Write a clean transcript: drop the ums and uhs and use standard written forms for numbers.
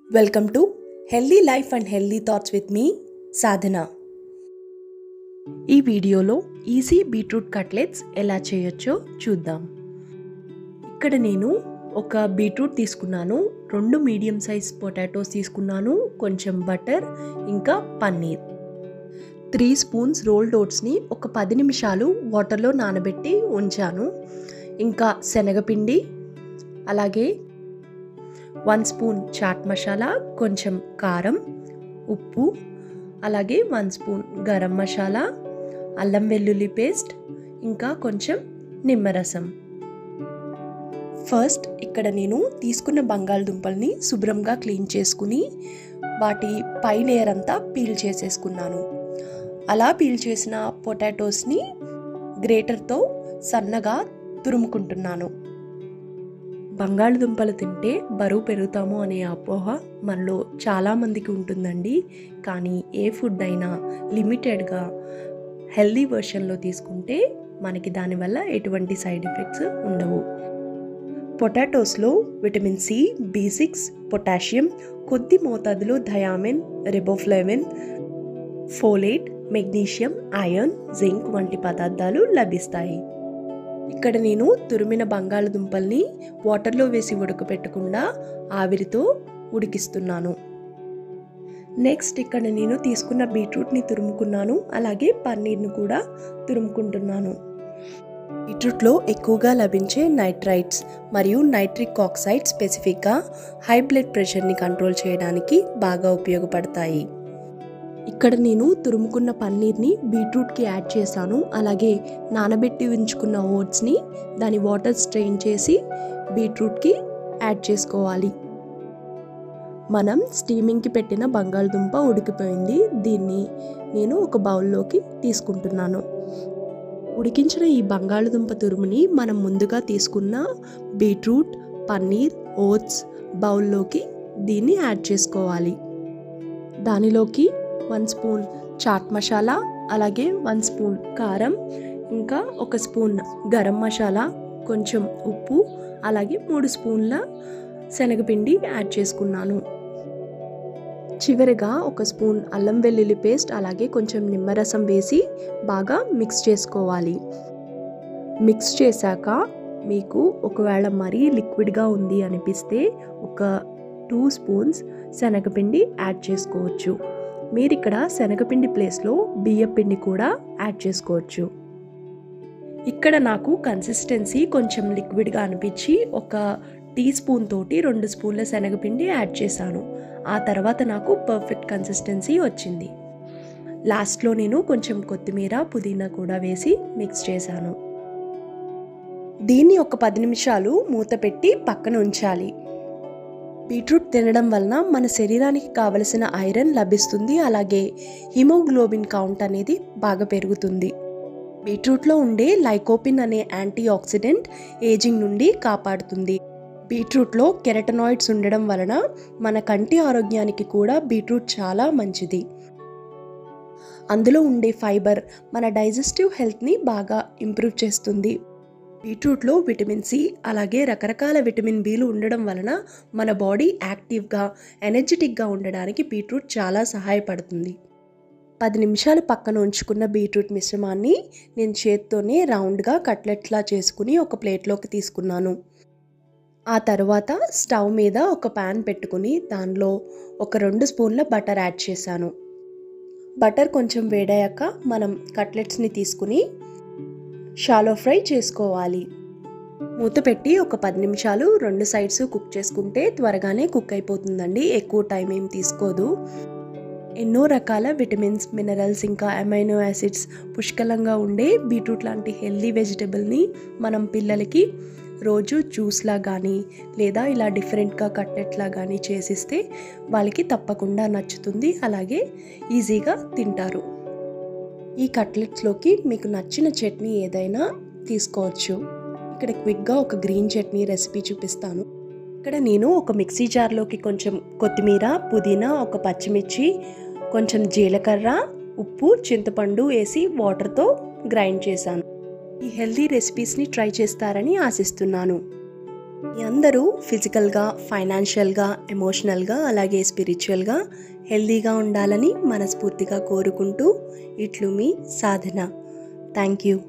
Welcome to healthy life and healthy thoughts with me Sadhana. ఈ వీడియోలో easy beetroot cutlets ఎలా చేయొచ్చో చూద్దాం. ఇక్కడ నేను ఒక బీట్రూట్ తీసుకున్నాను, 2 మీడియం సైజ్ పొటాటోస్ తీసుకున్నాను, కొంచెం బటర్, ఇంకా పన్నీర్, 3 స్పూన్స్ రోల్డ్ ఓట్స్ని ఒక 10 నిమిషాలు వాటర్లో నానబెట్టి ఉంచాను, ఇంకా శనగపిండి, అలాగే 1 స్పూన్ చాట్ మసాలా, కొంచెం కారం, ఉప్పు, అలాగే 1 స్పూన్ గరం మసాలా, అల్లం వెల్లుల్లి పేస్ట్, ఇంకా కొంచెం నిమ్మరసం. ఫస్ట్ ఇక్కడ నేను తీసుకున్న బంగాళదుంపల్ని శుభ్రంగా క్లీన్ చేసుకుని వాటి పై లేయర్ అంతా పీల్ చేసేసుకున్నాను. అలా పీల్ చేసిన పొటాటోస్ని గ్రేటర్తో సన్నగా తురుముకుంటున్నాను. బంగాళదుంపలు తింటే బరువు పెరుగుతాము అనే అపోహ మనలో చాలామందికి ఉంటుందండి. కానీ ఏ ఫుడ్ అయినా లిమిటెడ్గా హెల్దీ వర్షన్లో తీసుకుంటే మనకి దానివల్ల ఎటువంటి సైడ్ ఎఫెక్ట్స్ ఉండవు. పొటాటోస్లో విటమిన్ సి, B6, పొటాషియం, కొద్ది మోతాదులో thiamine, riboflavin, folate, magnesium, iron, zinc వంటి పదార్థాలు లభిస్తాయి. ఇక్కడ నేను తురిమిన బంగాళదుంపల్ని వాటర్లో వేసి ఉడకపెట్టకుండా ఆవిరితో ఉడికిస్తున్నాను. నెక్స్ట్ ఇక్కడ నేను తీసుకున్న బీట్రూట్ని తురుముకున్నాను, అలాగే పన్నీర్ను కూడా తురుముకుంటున్నాను. బీట్రూట్లో ఎక్కువగా లభించే నైట్రైట్స్ మరియు నైట్రిక్ ఆక్సైడ్ స్పెసిఫిక్గా హై బ్లడ్ ప్రెషర్ని కంట్రోల్ చేయడానికి బాగా ఉపయోగపడతాయి. ఇక్కడ నేను తురుముకున్న పన్నీర్ని బీట్రూట్కి యాడ్ చేశాను, అలాగే నానబెట్టి ఉంచుకున్న ఓట్స్ని దాని వాటర్ స్ట్రెయిన్ చేసి బీట్రూట్కి యాడ్ చేసుకోవాలి. మనం స్టీమింగ్కి పెట్టిన బంగాళదుంప ఉడికిపోయింది. దీన్ని నేను ఒక బౌల్లోకి తీసుకుంటున్నాను. ఉడికించిన ఈ బంగాళదుంప తురుముని మనం ముందుగా తీసుకున్న బీట్రూట్, పన్నీర్, ఓట్స్ బౌల్లోకి దీన్ని యాడ్ చేసుకోవాలి. దానిలోకి 1 స్పూన్ చాట్ మసాలా, అలాగే 1 స్పూన్ కారం, ఇంకా 1 స్పూన్ గరం మసాలా, కొంచెం ఉప్పు, అలాగే 3 స్పూన్ల శనగపిండి యాడ్ చేసుకున్నాను. చివరిగా 1 స్పూన్ అల్లం వెల్లుల్లి పేస్ట్, అలాగే కొంచెం నిమ్మరసం వేసి బాగా మిక్స్ చేసుకోవాలి. మిక్స్ చేశాక మీకు ఒకవేళ మరీ లిక్విడ్గా ఉంది అనిపిస్తే ఒక 2 స్పూన్స్ శనగపిండి యాడ్ చేసుకోవచ్చు. మీరు ఇక్కడ శనగపిండి ప్లేస్లో బియ్యపిండి కూడా యాడ్ చేసుకోవచ్చు. ఇక్కడ నాకు కన్సిస్టెన్సీ కొంచెం లిక్విడ్గా అనిపించి ఒక టీ స్పూన్ తోటి 2 స్పూన్ల శనగపిండి యాడ్ చేశాను. ఆ తర్వాత నాకు పర్ఫెక్ట్ కన్సిస్టెన్సీ వచ్చింది. లాస్ట్లో నేను కొంచెం కొత్తిమీర, పుదీనా కూడా వేసి మిక్స్ చేశాను. దీన్ని ఒక 10 నిమిషాలు మూత పెట్టి పక్కన ఉంచాలి. బీట్రూట్ తినడం వలన మన శరీరానికి కావలసిన ఐరన్ లభిస్తుంది, అలాగే హిమోగ్లోబిన్ కౌంట్ అనేది బాగా పెరుగుతుంది. బీట్రూట్లో ఉండే లైకోపిన్ అనే యాంటీ ఆక్సిడెంట్ ఏజింగ్ నుండి కాపాడుతుంది. బీట్రూట్లో కెరటనాయిడ్స్ ఉండడం వలన మన కంటి ఆరోగ్యానికి కూడా బీట్రూట్ చాలా మంచిది. అందులో ఉండే ఫైబర్ మన డైజెస్టివ్ హెల్త్ని బాగా ఇంప్రూవ్ చేస్తుంది. బీట్రూట్లో విటమిన్ సి, అలాగే రకరకాల విటమిన్ బిలు ఉండడం వలన మన బాడీ యాక్టివ్గా, ఎనర్జెటిక్గా ఉండడానికి బీట్రూట్ చాలా సహాయపడుతుంది. 10 నిమిషాలు పక్కన ఉంచుకున్న బీట్రూట్ మిశ్రమాన్ని నేను చేత్తోనే రౌండ్గా కట్లెట్లా చేసుకుని ఒక ప్లేట్లోకి తీసుకున్నాను. ఆ తర్వాత స్టవ్ మీద ఒక ప్యాన్ పెట్టుకుని దానిలో ఒక 2 స్పూన్ల బటర్ యాడ్ చేశాను. బటర్ కొంచెం వేడయ్యాక మనం కట్లెట్స్ని తీసుకుని షాలో ఫ్రై చేసుకోవాలి. మూత పెట్టి ఒక 10 నిమిషాలు 2 సైడ్స్ కుక్ చేసుకుంటే త్వరగానే కుక్ అయిపోతుందండి, ఎక్కువ టైం ఏం తీసుకోదు. ఎన్నో రకాల విటమిన్స్, మినరల్స్, ఇంకా అమైనో యాసిడ్స్ పుష్కలంగా ఉండే బీట్రూట్ లాంటి హెల్దీ వెజిటబుల్ని మనం పిల్లలకి రోజు జ్యూస్లా కానీ లేదా ఇలా డిఫరెంట్గా కట్లెట్లా కానీ చేసిస్తే వాళ్ళకి తప్పకుండా నచ్చుతుంది, అలాగే ఈజీగా తింటారు. ఈ కట్లెట్స్లోకి మీకు నచ్చిన చట్నీ ఏదైనా తీసుకోవచ్చు. ఇక్కడ క్విక్గా ఒక గ్రీన్ చట్నీ రెసిపీ చూపిస్తాను. ఇక్కడ నేను ఒక మిక్సీ జార్లోకి కొంచెం కొత్తిమీర, పుదీనా, ఒక పచ్చిమిర్చి, కొంచెం జీలకర్ర, ఉప్పు, చింతపండు వేసి వాటర్తో గ్రైండ్ చేశాను. ఈ హెల్దీ రెసిపీస్ని ట్రై చేస్తారని ఆశిస్తున్నాను. మీ అందరూ ఫిజికల్గా, ఫైనాన్షియల్గా, ఎమోషనల్గా అలాగే స్పిరిచువల్గా హెల్దీగా ఉండాలని మనస్ఫూర్తిగా కోరుకుంటూ ఇట్లు మీ సాధన. Thank you.